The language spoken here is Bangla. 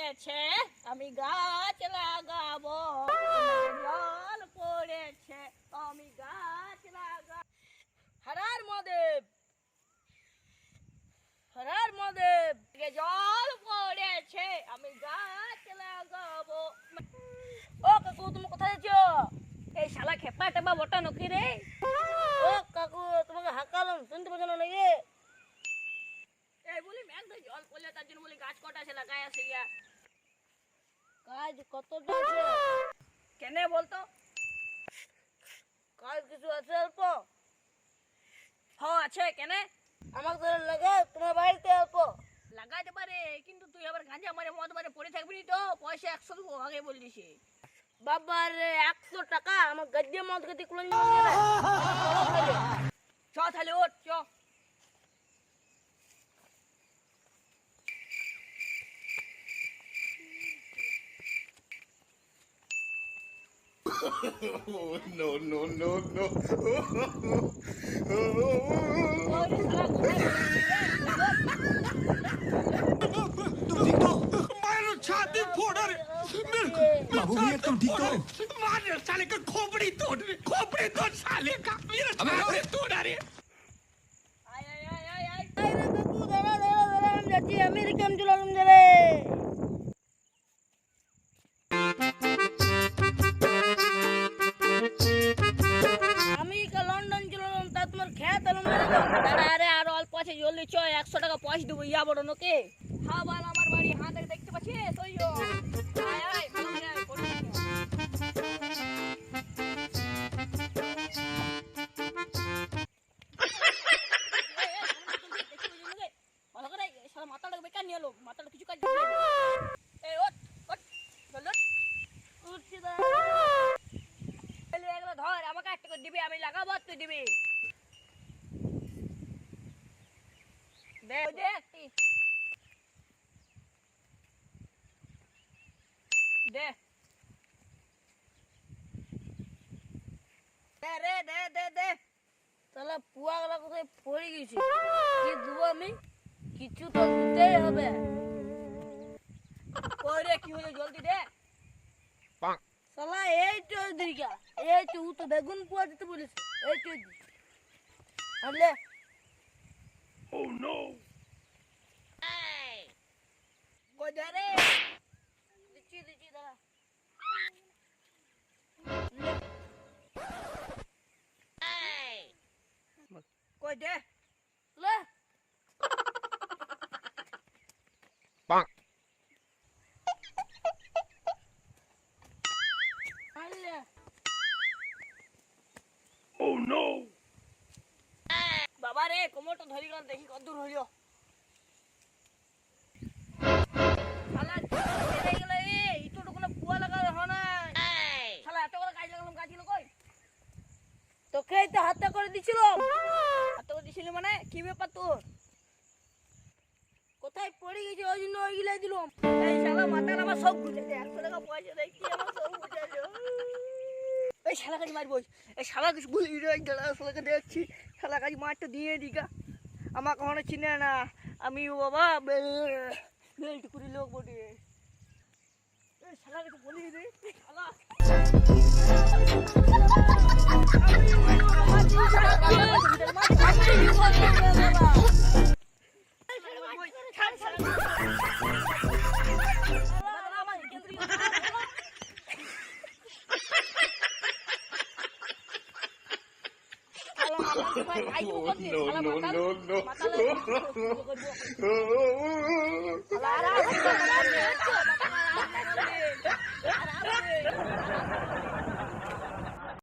পড়েছে আমি গাছ লাগাবো, জল পড়েছে আমি গাছ লাগাবো। হরার মহাদেব, হরার মহাদেব, জল পড়েছে আমি গাছ লাগাবো। ও কাকু তুমি কোথায় যাচ্ছ? এই শালা খেপা টেপা বটা নকি রে। ও কাকু তোমাকে হাঁকালাম শুনতে পাচ্ছ না নাকি? এই বলি মেঘ জল পড়লে তার জন্য বলি গাছ কটা আছে লাগাই আছে গিয়া। কাজ কতটা আছে কেনে বলতো? কাজ কিছু আছে অল্প? হ্যাঁ আছে কেনে? আমাকে ধরে লাগা তোমার বাড়িতে অল্প লাগাইতে পারে, কিন্তু তুই আবার গাঁজা মারে মদ মারে পড়ে থাকবি তো, পয়সা 100 দেবো আগে বলে দিছি। বাবার 100 টাকা আমার গদ্দে মদ গতি কুলন চ তাহলে ওঠ চ। No, no, no, no. तुम ठीक तो? मारो छाती फोड़ रे मेरे को। बाबू भैया तुम ठीक तो? मार साले का खोपड़ी तोड़ साले का मेरा छाती तोड़ रे। आय आय आय आय आय रे बाबू दादा हम जाती अमेरिका में चला रे। লন্ডন চললাম তা তোমার খেত দাদা। আরে আরো অল্প আছে জলদি চ, 100 টাকা পয়সা দেবো ইয়া বড় নোকে। হ্যাঁ বল আমার বাড়ি হাঁ দেখতে পাচ্ছিস ওই আয় আয় মাথাটা বেকার নিয়ে এলো, মাথাটা কিছু কাজ এই ওঠ ওঠ উঠছি দা এগুলো ধর আমাকে একটা করে দিবি, আমি লাগাবো তুই দিবি। দে দে দে দে রে দে দে দে। তাহলে পুয়া গলা কোথায় পড়ে গেছি, কি দেবো আমি? কিছু তো দিতেই হবে। ওরে কি হলো জলদি দে। শালা এই তো দিকা এই তো ও তো বেগুন পোয়া দিতে বলেছে এই তো আনলে। ও নো এই কই দে রে দিচ্ছি দাঁড়া এই কই দে লে Bonk. Oh no. বাবা রে কোমরটা ধরি গেল, দেখি কত দূর হইল। শালা ছেড়ে গেল এই ইটোটো কোনো পুয়া লাগালে হয় না। শালা এত বড় কাজ লাগালাম, গাছগুলো কই? তোকে তো হাতে করে দিছিল, হাতে করে দিছিলি মানে কি ব্যাপার তোর? কোথায় পড়ে গেছে ওই জন্য ওইগুলো দিলাম। এই শালা মাথার আমার সব ঘুরে যায়, 100 টাকা পয়সা দেয় কি আমার সব ঘুরে যায়। এই শালা কাজ মারবো, এই শালা কিছু বলি শালাকে দেখছি, শালা কাজ মারটা দিয়ে দিকা। আমার কখনো চিনে না, আমি বাবা বেল্ট করে লোক বটে। এই শালা কিছু বলি রে শালা No, no, no, no.